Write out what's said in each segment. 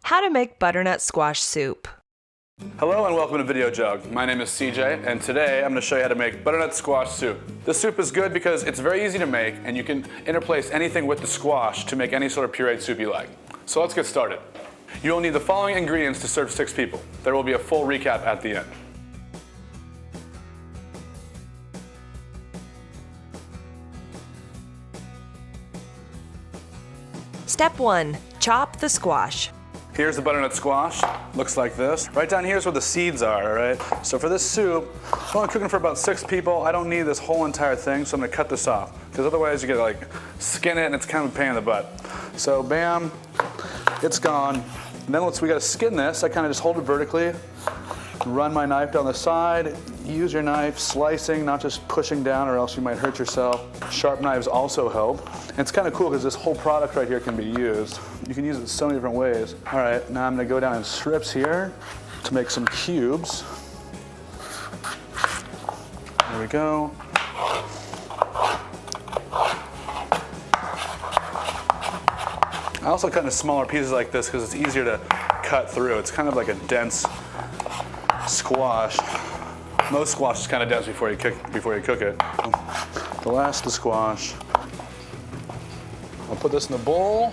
How to make butternut squash soup. Hello and welcome to Video Jug. My name is CJ and today I'm going to show you how to make butternut squash soup. This soup is good because it's very easy to make and you can interplace anything with the squash to make any sort of pureed soup you like. So let's get started. You will need the following ingredients to serve 6 people. There will be a full recap at the end. Step 1. Chop the squash. Here's the butternut squash. Looks like this. Right down here is where the seeds are, all right? So for this soup, I'm only cooking for about 6 people. I don't need this whole entire thing, so I'm gonna cut this off. Because otherwise you get like skin it and it's kind of a pain in the butt. So bam, it's gone. And then we gotta skin this. I kind of just hold it vertically, run my knife down the side, use your knife, slicing, not just pushing down or else you might hurt yourself. Sharp knives also help. And it's kind of cool because this whole product right here can be used. You can use it so many different ways. All right, now I'm gonna go down in strips here to make some cubes. There we go. I also cut into smaller pieces like this because it's easier to cut through. It's kind of like a dense squash. Most squash is kind of dense before you cook it. The last of the squash. I'll put this in the bowl.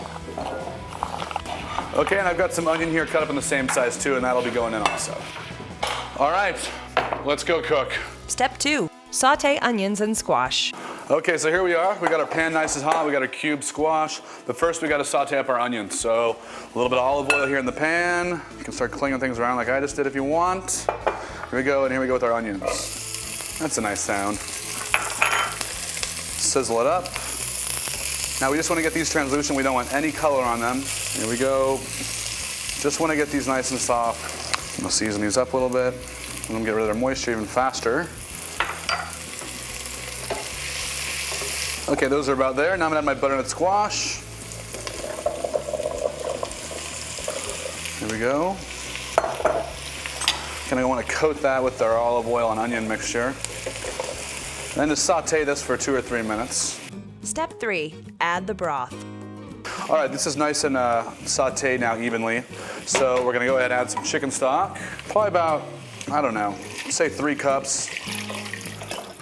Okay, and I've got some onion here cut up in the same size too, and that'll be going in also. All right, let's go cook. Step 2. Saute onions and squash. Okay, so here we are. We got our pan nice and hot. We got our cube squash. But first we got to saute up our onions. So a little bit of olive oil here in the pan. You can start clinging things around like I just did if you want. Here we go, and here we go with our onions. That's a nice sound. Sizzle it up. Now we just want to get these translucent. We don't want any color on them. Here we go. Just want to get these nice and soft. I'm gonna season these up a little bit. I'm gonna get rid of their moisture even faster. Okay, those are about there. Now I'm gonna add my butternut squash. Here we go. Gonna want to coat that with our olive oil and onion mixture. Then just saute this for 2 or 3 minutes. Step 3. Add the broth. All right, this is nice and sauteed now evenly. So we're gonna go ahead and add some chicken stock. Probably about, I don't know, say 3 cups.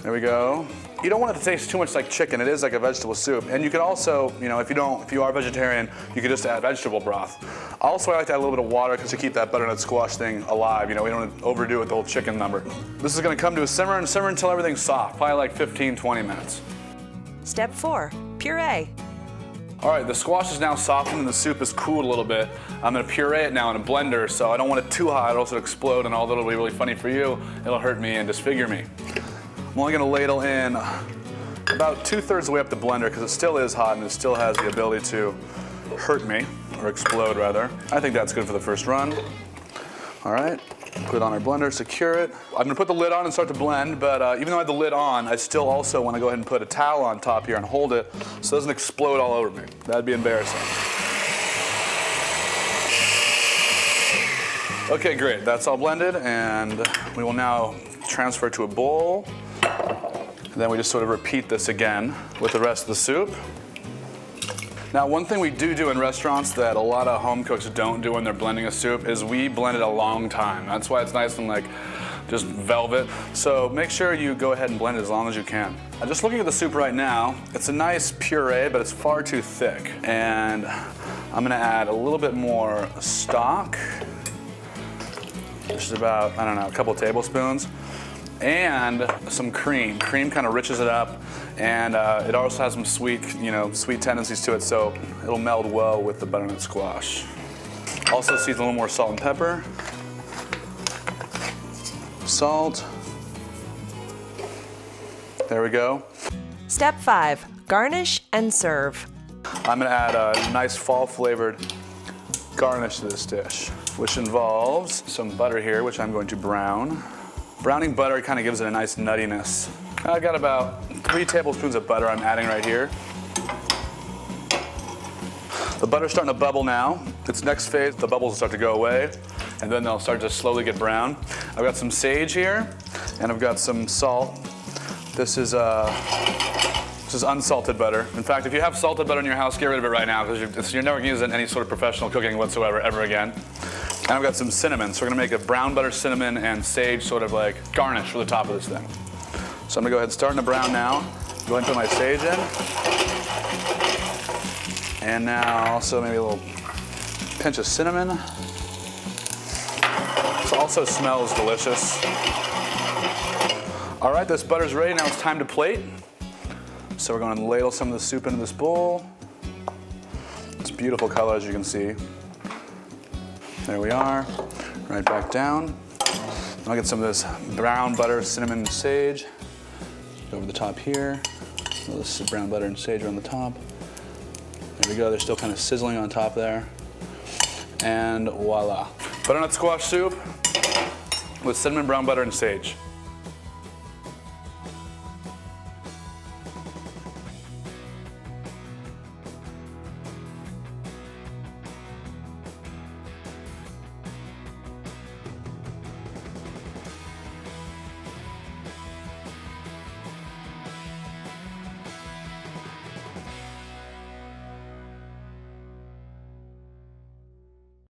There we go. You don't want it to taste too much like chicken. It is like a vegetable soup. And you can also, if you are vegetarian, you can just add vegetable broth. Also, I like to add a little bit of water because to keep that butternut squash thing alive. We don't want to overdo it with the whole chicken number. This is gonna come to a simmer and simmer until everything's soft, probably like 15, 20 minutes. Step 4. Puree. All right, the squash is now softened and the soup is cooled a little bit. I'm gonna puree it now in a blender, so I don't want it too hot, it'll also explode, and although it'll be really funny for you, it'll hurt me and disfigure me. I'm only gonna ladle in about 2/3 of the way up the blender because it still is hot and it still has the ability to hurt me, or explode rather. I think that's good for the first run. All right, put it on our blender, secure it. I'm gonna put the lid on and start to blend, but even though I have the lid on, I still also wanna go ahead and put a towel on top here and hold it so it doesn't explode all over me. That'd be embarrassing. Okay, great, that's all blended, and we will now transfer to a bowl. And then we just sort of repeat this again with the rest of the soup. Now, one thing we do in restaurants that a lot of home cooks don't do when they're blending a soup is we blend it a long time. That's why it's nice and like just velvet. So make sure you go ahead and blend it as long as you can. Just looking at the soup right now, it's a nice puree, but it's far too thick. And I'm gonna add a little bit more stock. Just about, I don't know, a couple tablespoons. And some cream. Cream kind of riches it up, and it also has some sweet tendencies to it, so it'll meld well with the butternut squash. Also season a little more salt and pepper. Salt. There we go. Step 5. Garnish and serve. I'm gonna add a nice fall-flavored garnish to this dish, which involves some butter here, which I'm going to brown. Browning butter kind of gives it a nice nuttiness. I've got about 3 tablespoons of butter I'm adding right here. The butter's starting to bubble now. Its next phase, the bubbles will start to go away, and then they'll start to slowly get brown. I've got some sage here, and I've got some salt. This is This is unsalted butter. In fact, if you have salted butter in your house, get rid of it right now because you're never gonna use it in any sort of professional cooking whatsoever ever again. And I've got some cinnamon, so we're gonna make a brown butter, cinnamon, and sage sort of like garnish for the top of this thing. So I'm gonna go ahead and start in the brown now. Go ahead and put my sage in. And now also maybe a little pinch of cinnamon. This also smells delicious. All right, this butter's ready. Now it's time to plate. So we're going to ladle some of the soup into this bowl. It's a beautiful color, as you can see. There we are. Right back down. I'll get some of this brown butter, cinnamon, and sage. Go over the top here. This is brown butter and sage are on the top. There we go. They're still kind of sizzling on top there. And voila. Butternut squash soup with cinnamon, brown butter, and sage.